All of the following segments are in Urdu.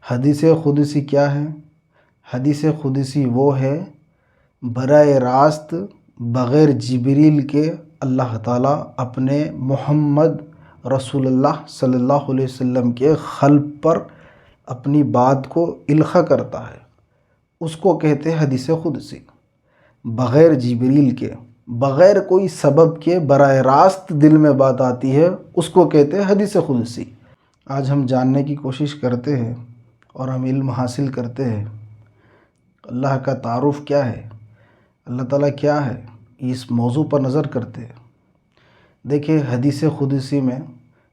حدیث قدسی کیا ہے؟ حدیث قدسی وہ ہے براہ راست بغیر جبریل کے اللہ تعالیٰ اپنے محمد رسول اللہ صلی اللہ علیہ وسلم کے قلب پر اپنی بات کو القاء کرتا ہے، اس کو کہتے ہیں حدیث قدسی۔ بغیر جبریل کے، بغیر کوئی سبب کے براہ راست دل میں بات آتی ہے، اس کو کہتے ہیں حدیث قدسی۔ آج ہم جاننے کی کوشش کرتے ہیں اور ہم علم حاصل کرتے ہیں اللہ کا تعارف کیا ہے، اللہ تعالیٰ کیا ہے، اس موضوع پر نظر کرتے ہیں۔ دیکھیں حدیث قدسی میں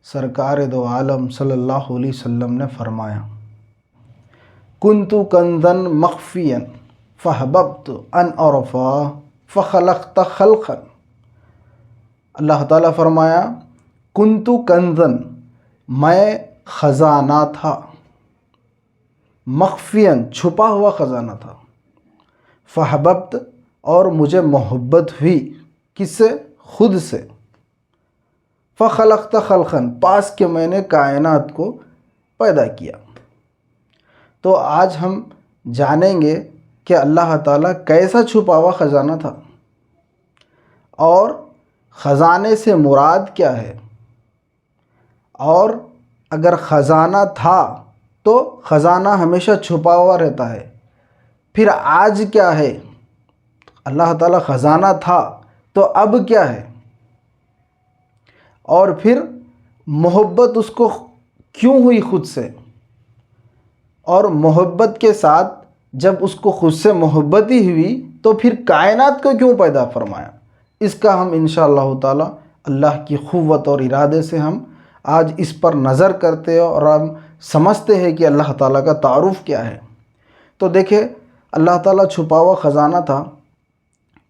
سرکار دو عالم صلی اللہ علیہ وسلم نے فرمایا، کنت کنزن مخفیا فحببت ان اعرفا فخلقت خلقا۔ اللہ تعالیٰ فرمایا کنت کنزن، میں خزانہ تھا، مخفیا چھپا ہوا خزانہ تھا، فحببت اور مجھے محبت ہوئی، کس سے؟ خود سے، فخلقت خلقا پاس کہ میں نے کائنات کو پیدا کیا۔ تو آج ہم جانیں گے کہ اللہ تعالیٰ کیسا چھپا ہوا خزانہ تھا اور خزانے سے مراد کیا ہے، اور اگر خزانہ تھا تو خزانہ ہمیشہ چھپا ہوا رہتا ہے، پھر آج کیا ہے؟ اللہ تعالیٰ خزانہ تھا تو اب کیا ہے؟ اور پھر محبت اس کو کیوں ہوئی خود سے، اور محبت کے ساتھ جب اس کو خود سے محبت ہی ہوئی تو پھر کائنات کو کیوں پیدا فرمایا؟ اس کا ہم انشاءاللہ تعالی اللہ کی قوت اور ارادے سے ہم آج اس پر نظر کرتے ہیں اور ہم سمجھتے ہیں کہ اللہ تعالیٰ کا تعارف کیا ہے۔ تو دیکھیں اللہ تعالیٰ چھپا ہوا خزانہ تھا،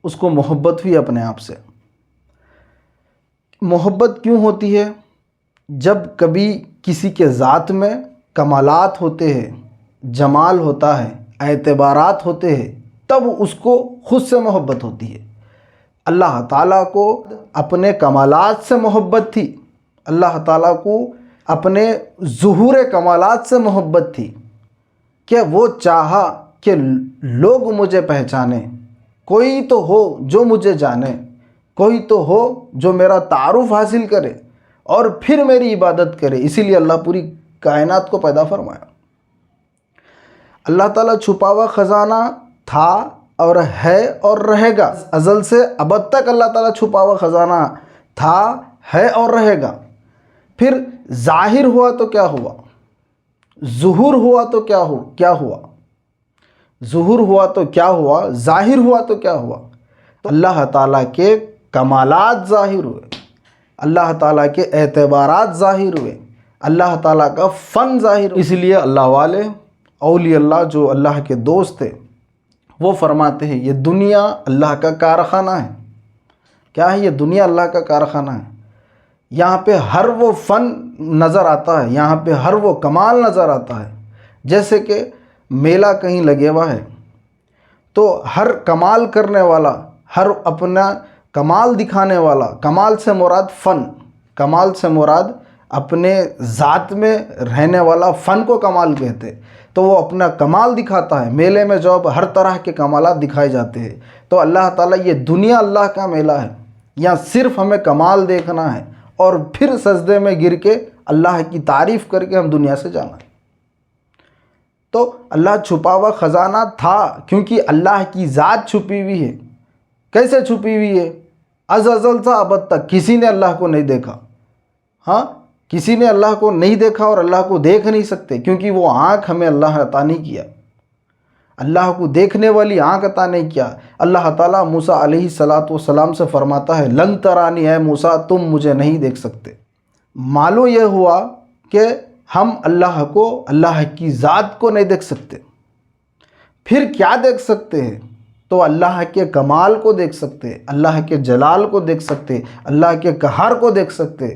اس کو محبت ہوئی اپنے آپ سے۔ محبت کیوں ہوتی ہے؟ جب کبھی کسی کے ذات میں کمالات ہوتے ہیں، جمال ہوتا ہے، اعتبارات ہوتے ہیں، تب اس کو خود سے محبت ہوتی ہے۔ اللہ تعالیٰ کو اپنے کمالات سے محبت تھی، اللہ تعالیٰ کو اپنے ظہور کمالات سے محبت تھی کہ وہ چاہا کہ لوگ مجھے پہچانیں، کوئی تو ہو جو مجھے جانے، کوئی تو ہو جو میرا تعارف حاصل کرے اور پھر میری عبادت کرے، اسی لیے اللہ پوری کائنات کو پیدا فرمایا۔ اللہ تعالیٰ چھپا ہوا خزانہ تھا اور ہے اور رہے گا، ازل سے ابد تک اللہ تعالیٰ چھپا ہوا خزانہ تھا، ہے اور رہے گا۔ پھر ظاہر ہوا تو کیا ہوا، ظہور ہوا تو کیا ہوا، ظہور ہوا تو کیا ہوا، ظاہر ہوا تو کیا ہوا؟ تو اللہ تعالیٰ کے کمالات ظاہر ہوئے، اللہ تعالیٰ کے اعتبارات ظاہر ہوئے، اللہ تعالیٰ کا فن ظاہر ہوئے۔ اس لیے اللہ والے، اولیاء اللہ جو اللہ کے دوست تھے، وہ فرماتے ہیں یہ دنیا اللہ کا کارخانہ ہے۔ کیا ہے یہ دنیا؟ اللہ کا کارخانہ ہے۔ یہاں پہ ہر وہ فن نظر آتا ہے، یہاں پہ ہر وہ کمال نظر آتا ہے۔ جیسے کہ میلہ کہیں لگے ہوا ہے تو ہر کمال کرنے والا، ہر اپنا کمال دکھانے والا، کمال سے مراد فن، کمال سے مراد اپنے ذات میں رہنے والا فن کو کمال کہتے، تو وہ اپنا کمال دکھاتا ہے۔ میلے میں جو ہر طرح کے کمالات دکھائے جاتے ہیں، تو اللہ تعالیٰ یہ دنیا اللہ کا میلہ ہے، یہاں صرف ہمیں کمال دیکھنا ہے اور پھر سجدے میں گر کے اللہ کی تعریف کر کے ہم دنیا سے جانا ہے۔ تو اللہ چھپا ہوا خزانہ تھا کیونکہ اللہ کی ذات چھپی ہوئی ہے۔ کیسے چھپی ہوئی ہے؟ ازل سے ابد تک کسی نے اللہ کو نہیں دیکھا، ہاں کسی نے اللہ کو نہیں دیکھا اور اللہ کو دیکھ نہیں سکتے، کیونکہ وہ آنکھ ہمیں اللہ عطا نہیں کیا، اللہ کو دیکھنے والی آنکھ عطا نہیں کیا۔ اللہ تعالیٰ موسیٰ علیہ السلام سے فرماتا ہے لن ترانی، ہے موسیٰ تم مجھے نہیں دیکھ سکتے۔ معلوم یہ ہوا کہ ہم اللہ کو، اللہ کی ذات کو نہیں دیکھ سکتے، پھر کیا دیکھ سکتے ہیں؟ تو اللہ کے کمال کو دیکھ سکتے، اللہ کے جلال کو دیکھ سکتے، اللہ کے قہر کو دیکھ سکتے،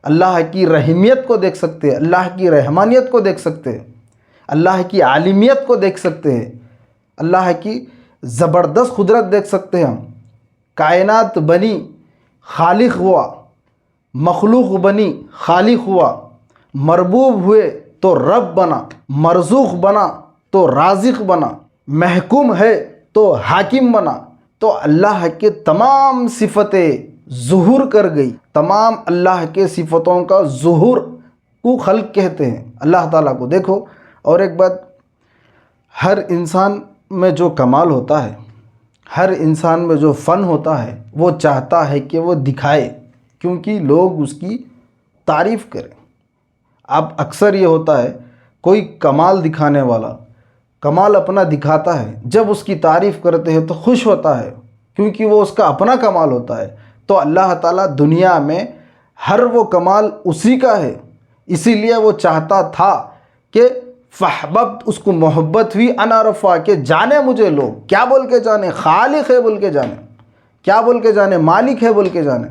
اللہ کی رحیمیت کو دیکھ سکتے، اللہ کی رحمانیت کو دیکھ سکتے، اللہ کی عالمیت کو دیکھ سکتے ہیں، اللہ کی زبردست قدرت دیکھ سکتے ہیں ہم۔ کائنات بنی، خالق ہوا، مخلوق بنی، خالق ہوا، مربوب ہوئے تو رب بنا، مرزوق بنا تو رازق بنا، محکوم ہے تو حاکم بنا، تو اللہ کے تمام صفتیں ظہور کر گئی۔ تمام اللہ کے صفتوں کا ظہور کو خلق کہتے ہیں اللہ تعالیٰ کو۔ دیکھو اور ایک بات، ہر انسان میں جو کمال ہوتا ہے، ہر انسان میں جو فن ہوتا ہے، وہ چاہتا ہے کہ وہ دکھائے، کیونکہ لوگ اس کی تعریف کریں۔ اب اکثر یہ ہوتا ہے، کوئی کمال دکھانے والا کمال اپنا دکھاتا ہے، جب اس کی تعریف کرتے ہیں تو خوش ہوتا ہے، کیونکہ وہ اس کا اپنا کمال ہوتا ہے۔ تو اللہ تعالیٰ دنیا میں ہر وہ کمال اسی کا ہے، اسی لیے وہ چاہتا تھا کہ فحببت، اس کو محبت ہوئی، انا رفع، کہ جانے مجھے لوگ، کیا بول کے جانے؟ خالق ہے بول کے جانے، کیا بول کے جانے؟ مالک ہے بول کے جانے،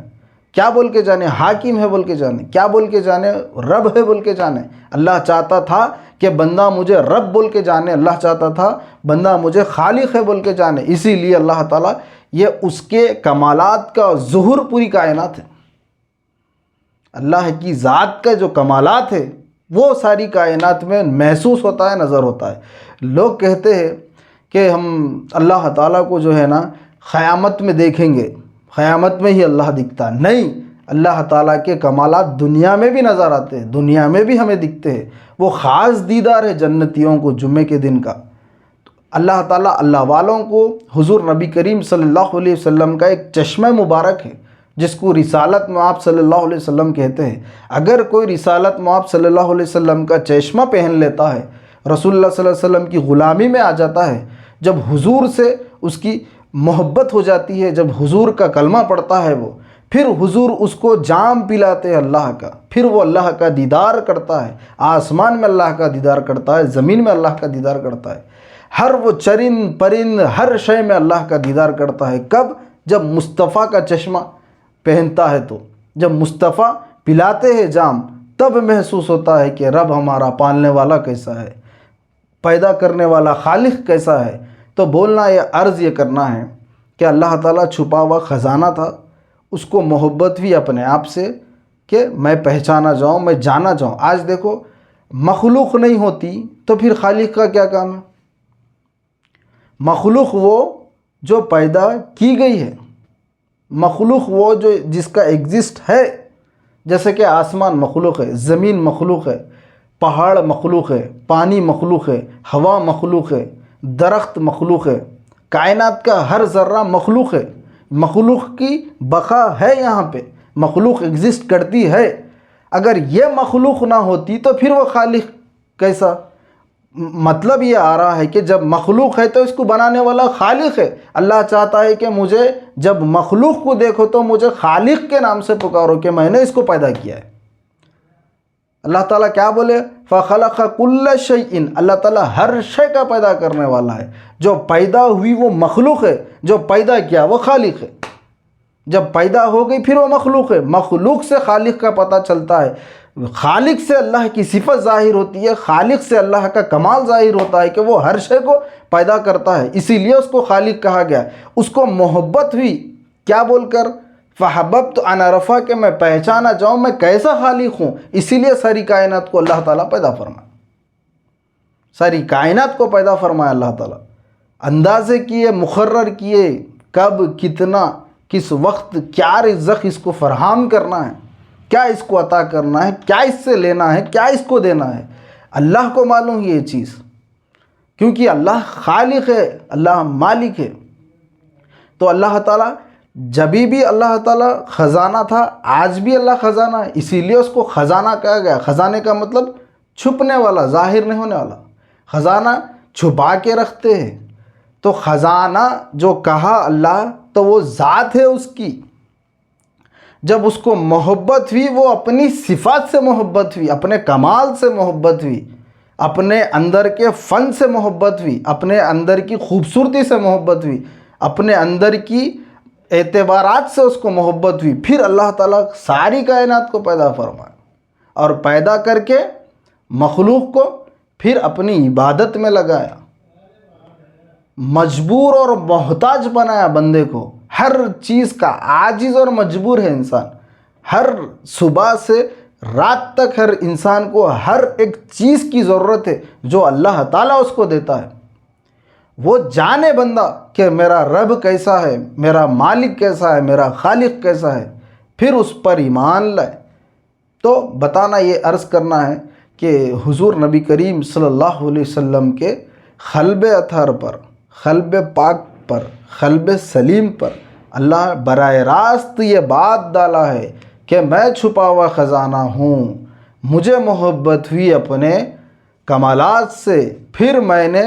کیا بول کے جانے؟ حاکم ہے بول کے جانے، کیا بول کے جانے؟ رب ہے بول کے جانے۔ اللہ چاہتا تھا کہ بندہ مجھے رب بول کے جانے، اللہ چاہتا تھا بندہ مجھے خالق ہے بول کے جانے۔ اسی لیے اللہ تعالیٰ، یہ اس کے کمالات کا ظہور پوری کائنات ہے۔ اللہ کی ذات کا جو کمالات ہے وہ ساری کائنات میں محسوس ہوتا ہے، نظر ہوتا ہے۔ لوگ کہتے ہیں کہ ہم اللہ تعالیٰ کو جو ہے نا قیامت میں دیکھیں گے، قیامت میں ہی اللہ دکھتا۔ نہیں، اللہ تعالیٰ کے کمالات دنیا میں بھی نظر آتے ہیں، دنیا میں بھی ہمیں دکھتے ہیں۔ وہ خاص دیدار ہے جنتیوں کو جمعے کے دن کا۔ اللہ تعالیٰ اللہ والوں کو حضور نبی کریم صلی اللہ علیہ وسلم کا ایک چشمہ مبارک ہے، جس کو رسالت مآب صلی اللہ علیہ وسلم کہتے ہیں۔ اگر کوئی رسالت مآب صلی اللہ علیہ وسلم کا چشمہ پہن لیتا ہے، رسول اللہ صلی اللہ علیہ وسلم کی غلامی میں آ جاتا ہے، جب حضور سے اس کی محبت ہو جاتی ہے، جب حضور کا کلمہ پڑھتا ہے وہ، پھر حضور اس کو جام پلاتے ہیں اللہ کا، پھر وہ اللہ کا دیدار کرتا ہے، آسمان میں اللہ کا دیدار کرتا ہے، زمین میں اللہ کا دیدار کرتا ہے، ہر وہ چرند پرند ہر شے میں اللہ کا دیدار کرتا ہے۔ کب؟ جب مصطفیٰ کا چشمہ پہنتا ہے، تو جب مصطفیٰ پلاتے ہیں جام، تب محسوس ہوتا ہے کہ رب ہمارا پالنے والا کیسا ہے، پیدا کرنے والا خالق کیسا ہے۔ تو بولنا، یہ عرض یہ کرنا ہے کہ اللہ تعالیٰ چھپا ہوا خزانہ تھا، اس کو محبت بھی اپنے آپ سے کہ میں پہچانا جاؤں، میں جانا جاؤں۔ آج دیکھو، مخلوق نہیں ہوتی تو پھر خالق کا کیا کام ہے؟ مخلوق وہ جو پیدا کی گئی ہے، مخلوق وہ جو جس کا ایگزسٹ ہے، جیسے کہ آسمان مخلوق ہے، زمین مخلوق ہے، پہاڑ مخلوق ہے، پانی مخلوق ہے، ہوا مخلوق ہے، درخت مخلوق ہے، کائنات کا ہر ذرہ مخلوق ہے۔ مخلوق کی بقا ہے، یہاں پہ مخلوق ایگزسٹ کرتی ہے۔ اگر یہ مخلوق نہ ہوتی تو پھر وہ خالق کیسا؟ مطلب یہ آ رہا ہے کہ جب مخلوق ہے تو اس کو بنانے والا خالق ہے۔ اللہ چاہتا ہے کہ مجھے جب مخلوق کو دیکھو تو مجھے خالق کے نام سے پکارو کہ میں نے اس کو پیدا کیا ہے۔ اللہ تعالیٰ کیا بولے؟ فَخَلَقَ كُلَّ شَيْءٍ، اللہ تعالیٰ ہر شے کا پیدا کرنے والا ہے۔ جو پیدا ہوئی وہ مخلوق ہے، جو پیدا کیا وہ خالق ہے۔ جب پیدا ہو گئی پھر وہ مخلوق ہے۔ مخلوق سے خالق کا پتہ چلتا ہے، خالق سے اللہ کی صفت ظاہر ہوتی ہے، خالق سے اللہ کا کمال ظاہر ہوتا ہے کہ وہ ہر شے کو پیدا کرتا ہے، اسی لیے اس کو خالق کہا گیا۔ اس کو محبت ہوئی، کیا بول کر؟ فحببت انا رفع، کہ میں پہچانا جاؤں میں کیسا خالق ہوں۔ اسی لیے ساری کائنات کو اللہ تعالیٰ پیدا فرمایا، ساری کائنات کو پیدا فرمایا اللہ تعالیٰ، اندازے کیے، مقرر کیے، کب، کتنا، کس وقت، کیا رزق اس کو فراہم کرنا ہے، کیا اس کو عطا کرنا ہے، کیا اس سے لینا ہے، کیا اس کو دینا ہے، اللہ کو معلوم ہے یہ چیز، کیونکہ اللہ خالق ہے، اللہ مالک ہے۔ تو اللہ تعالیٰ جب بھی اللہ تعالیٰ خزانہ تھا، آج بھی اللہ خزانہ ہے، اسی لیے اس کو خزانہ کہا گیا۔ خزانے کا مطلب چھپنے والا، ظاہر نہیں ہونے والا۔ خزانہ چھپا کے رکھتے ہیں، تو خزانہ جو کہا اللہ، تو وہ ذات ہے اس کی۔ جب اس کو محبت ہوئی، وہ اپنی صفات سے محبت ہوئی، اپنے کمال سے محبت ہوئی، اپنے اندر کے فن سے محبت ہوئی، اپنے اندر کی خوبصورتی سے محبت ہوئی، اپنے اندر کی اعتبارات سے اس کو محبت ہوئی، پھر اللہ تعالیٰ ساری کائنات کو پیدا فرمایا، اور پیدا کر کے مخلوق کو پھر اپنی عبادت میں لگایا، مجبور اور محتاج بنایا بندے کو۔ ہر چیز کا عاجز اور مجبور ہے انسان، ہر صبح سے رات تک ہر انسان کو ہر ایک چیز کی ضرورت ہے جو اللہ تعالیٰ اس کو دیتا ہے۔ وہ جانے بندہ کہ میرا رب کیسا ہے، میرا مالک کیسا ہے، میرا خالق کیسا ہے، پھر اس پر ایمان لائے۔ تو بتانا یہ عرض کرنا ہے کہ حضور نبی کریم صلی اللہ علیہ وسلم کے قلب اطہر پر، قلب پاک پر، قلب سلیم پر اللہ براہ راست یہ بات ڈالا ہے کہ میں چھپا ہوا خزانہ ہوں، مجھے محبت ہوئی اپنے کمالات سے، پھر میں نے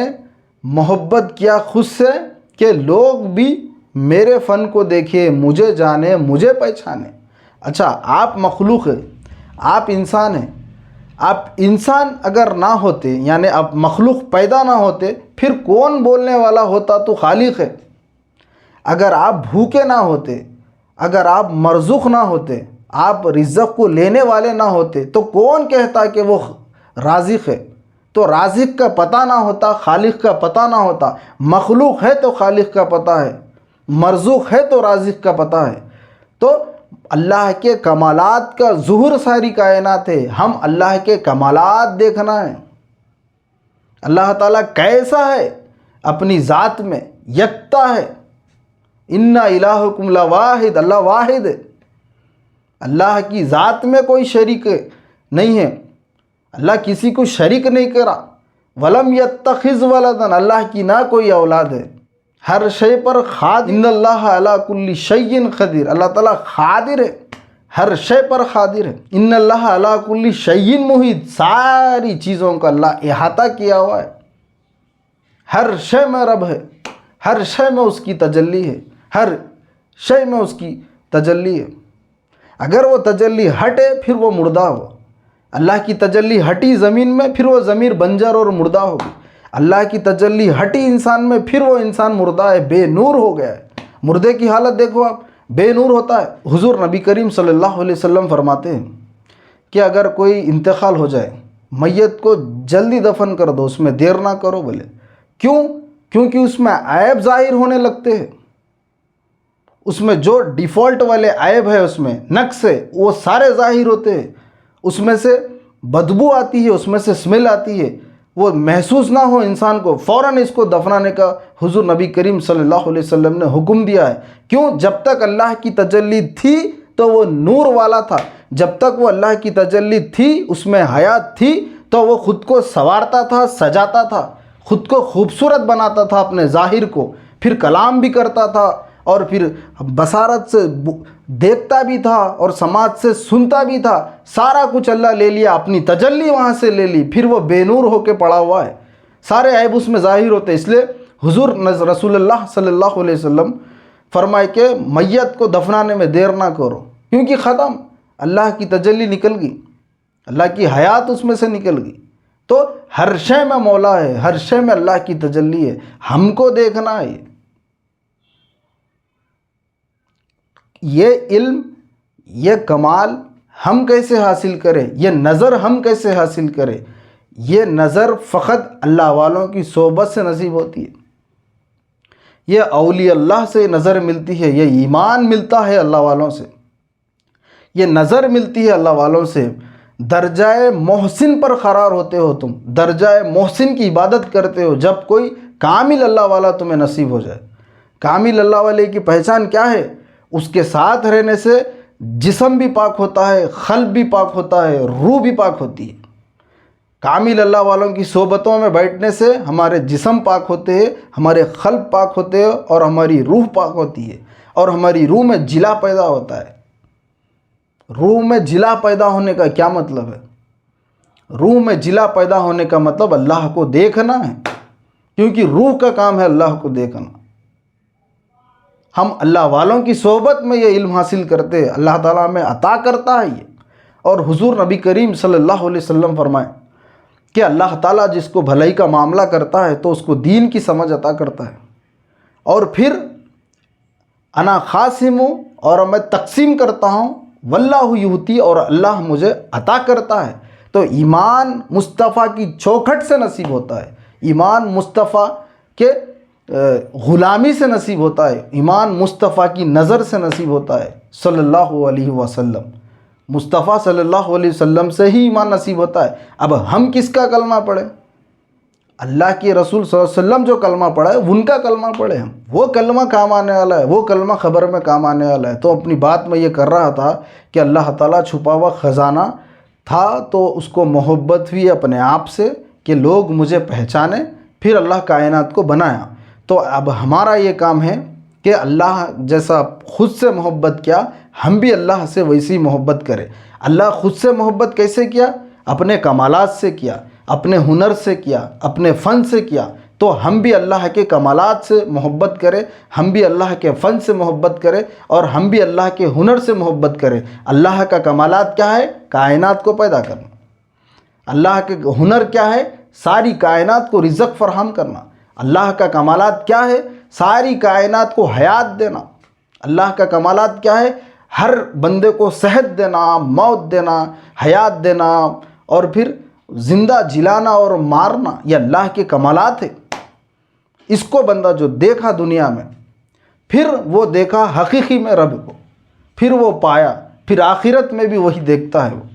محبت کیا خود سے کہ لوگ بھی میرے فن کو دیکھیں، مجھے جانے، مجھے پہچانے۔ اچھا، آپ مخلوق ہیں، آپ انسان ہیں، آپ انسان اگر نہ ہوتے، یعنی آپ مخلوق پیدا نہ ہوتے، پھر کون بولنے والا ہوتا؟ تو خالق ہے۔ اگر آپ بھوکے نہ ہوتے، اگر آپ مرزوق نہ ہوتے، آپ رزق کو لینے والے نہ ہوتے، تو کون کہتا کہ وہ رازق ہے؟ تو رازق کا پتہ نہ ہوتا، خالق کا پتہ نہ ہوتا۔ مخلوق ہے تو خالق کا پتہ ہے، مرزوق ہے تو رازق کا پتہ ہے۔ تو اللہ کے کمالات کا ظہور ساری کائنات ہے، ہم اللہ کے کمالات دیکھنا ہے۔ اللہ تعالیٰ کیسا ہے؟ اپنی ذات میں یکتا ہے۔ اِنَّ الٰہکم لواحد، اللہ واحد ہے۔ اللہ کی ذات میں کوئی شریک نہیں ہے، اللہ کسی کو شریک نہیں کرا۔ وَلَمْ يَتَّخِذْ وَلَدًا، اللہ کی نہ کوئی اولاد ہے، ہر شے پر قادر۔ اِنَّ اللَّهَ عَلَىٰ كُلِّ شَيْءٍ قدیر، اللہ تعالیٰ قادر ہے، ہر شے پر قادر ہے۔ اِنَّ اللَّهَ عَلَىٰ كُلِّ شَيْءٍ مُحِیط، ساری چیزوں کا اللہ احاطہ کیا ہوا ہے۔ ہر شے میں رب ہے، ہر شے میں اس کی تجلی ہے، ہر شے میں اس کی تجلی ہے۔ اگر وہ تجلی ہٹے پھر وہ مردہ ہو، اللہ کی تجلی ہٹی زمین میں پھر وہ زمین بنجر اور مردہ ہوگی، اللہ کی تجلی ہٹی انسان میں پھر وہ انسان مردہ ہے، بے نور ہو گیا ہے۔ مردے کی حالت دیکھو آپ، بے نور ہوتا ہے۔ حضور نبی کریم صلی اللہ علیہ وسلم فرماتے ہیں کہ اگر کوئی انتقال ہو جائے، میت کو جلدی دفن کر دو، اس میں دیر نہ کرو۔ بولے کیوں؟ کیونکہ اس میں عیب ظاہر ہونے لگتے ہیں، اس میں جو ڈیفالٹ والے عیب ہے، اس میں نقص ہے، وہ سارے ظاہر ہوتے ہیں۔ اس میں سے بدبو آتی ہے، اس میں سے اسمیل آتی ہے، وہ محسوس نہ ہو انسان کو، فوراً اس کو دفنانے کا حضور نبی کریم صلی اللہ علیہ وسلم نے حکم دیا ہے۔ کیوں؟ جب تک اللہ کی تجلی تھی تو وہ نور والا تھا، جب تک وہ اللہ کی تجلی تھی، اس میں حیات تھی، تو وہ خود کو سنوارتا تھا، سجاتا تھا، خود کو خوبصورت بناتا تھا اپنے ظاہر کو، پھر کلام بھی کرتا تھا، اور پھر بصارت سے دیکھتا بھی تھا اور سماعت سے سنتا بھی تھا۔ سارا کچھ اللہ لے لیا، اپنی تجلی وہاں سے لے لی، پھر وہ بے نور ہو کے پڑا ہوا ہے، سارے عیب اس میں ظاہر ہوتے ہیں۔ اس لیے حضور رسول اللہ صلی اللہ علیہ وسلم فرمائے کہ میت کو دفنانے میں دیر نہ کرو، کیونکہ ختم، اللہ کی تجلی نکل گئی، اللہ کی حیات اس میں سے نکل گئی۔ تو ہر شے میں مولا ہے، ہر شے میں اللہ کی تجلی ہے، ہم کو دیکھنا ہے۔ یہ علم، یہ کمال ہم کیسے حاصل کریں؟ یہ نظر ہم کیسے حاصل کریں؟ یہ نظر فقط اللہ والوں کی صحبت سے نصیب ہوتی ہے، یہ اولیاء اللہ سے نظر ملتی ہے، یہ ایمان ملتا ہے اللہ والوں سے، یہ نظر ملتی ہے اللہ والوں سے۔ درجہ محسن پر قرار ہوتے ہو تم، درجہ محسن کی عبادت کرتے ہو جب کوئی کامل اللہ والا تمہیں نصیب ہو جائے۔ کامل اللہ والے کی پہچان کیا ہے؟ اس کے ساتھ رہنے سے جسم بھی پاک ہوتا ہے، قلب بھی پاک ہوتا ہے، روح بھی پاک ہوتی ہے۔ کامل اللہ والوں کی صحبتوں میں بیٹھنے سے ہمارے جسم پاک ہوتے ہیں، ہمارے قلب پاک ہوتے ہیں، اور ہماری روح پاک ہوتی ہے، اور ہماری روح میں جلا پیدا ہوتا ہے۔ روح میں جلا پیدا ہونے کا کیا مطلب ہے؟ روح میں جلا پیدا ہونے کا مطلب اللہ کو دیکھنا ہے، کیونکہ روح کا کام ہے اللہ کو دیکھنا۔ ہم اللہ والوں کی صحبت میں یہ علم حاصل کرتے ہیں، اللہ تعالیٰ ہمیں عطا کرتا ہے یہ۔ اور حضور نبی کریم صلی اللہ علیہ وسلم فرمائے کہ اللہ تعالیٰ جس کو بھلائی کا معاملہ کرتا ہے تو اس کو دین کی سمجھ عطا کرتا ہے، اور پھر انا قاسم ہوں، اور میں تقسیم کرتا ہوں، واللہ یؤتی، اور اللہ مجھے عطا کرتا ہے۔ تو ایمان مصطفیٰ کی چوکھٹ سے نصیب ہوتا ہے، ایمان مصطفیٰ کے غلامی سے نصیب ہوتا ہے، ایمان مصطفیٰ کی نظر سے نصیب ہوتا ہے صلی اللہ علیہ وسلم۔ مصطفیٰ صلی اللہ علیہ وسلم سے ہی ایمان نصیب ہوتا ہے۔ اب ہم کس کا کلمہ پڑھیں؟ اللہ کے رسول صلی اللہ علیہ وسلم جو کلمہ پڑھا ہے ان کا کلمہ پڑھیں ہم، وہ کلمہ کام آنے والا ہے، وہ کلمہ خبر میں کام آنے والا ہے۔ تو اپنی بات میں یہ کر رہا تھا کہ اللہ تعالیٰ چھپا ہوا خزانہ تھا تو اس کو محبت ہوئی اپنے آپ سے کہ لوگ مجھے پہچانیں، پھر اللہ کائنات کو بنایا۔ تو اب ہمارا یہ کام ہے کہ اللہ جیسا خود سے محبت کیا ہم بھی اللہ سے ویسی محبت کریں۔ اللہ خود سے محبت کیسے کیا؟ اپنے کمالات سے کیا، اپنے ہنر سے کیا، اپنے فن سے کیا۔ تو ہم بھی اللہ کے کمالات سے محبت کریں، ہم بھی اللہ کے فن سے محبت کریں، اور ہم بھی اللہ کے ہنر سے محبت کریں۔ اللہ کا کمالات کیا ہے؟ کائنات کو پیدا کرنا۔ اللہ کے ہنر کیا ہے؟ ساری کائنات کو رزق فراہم کرنا۔ اللہ کا کمالات کیا ہے؟ ساری کائنات کو حیات دینا۔ اللہ کا کمالات کیا ہے؟ ہر بندے کو صحت دینا، موت دینا، حیات دینا، اور پھر زندہ جلانا اور مارنا۔ یہ اللہ کے کمالات ہے۔ اس کو بندہ جو دیکھا دنیا میں، پھر وہ دیکھا حقیقی میں رب کو، پھر وہ پایا، پھر آخرت میں بھی وہی دیکھتا ہے وہ۔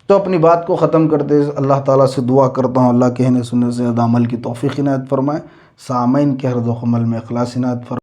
تو اپنی بات کو ختم کرتے اللہ تعالیٰ سے دعا کرتا ہوں اللہ کہنے سننے سے زیادہ عمل کی توفیق عنایت فرمائے۔ سامعین کے ہر دو عمل میں اخلاص عنایت فرمائے۔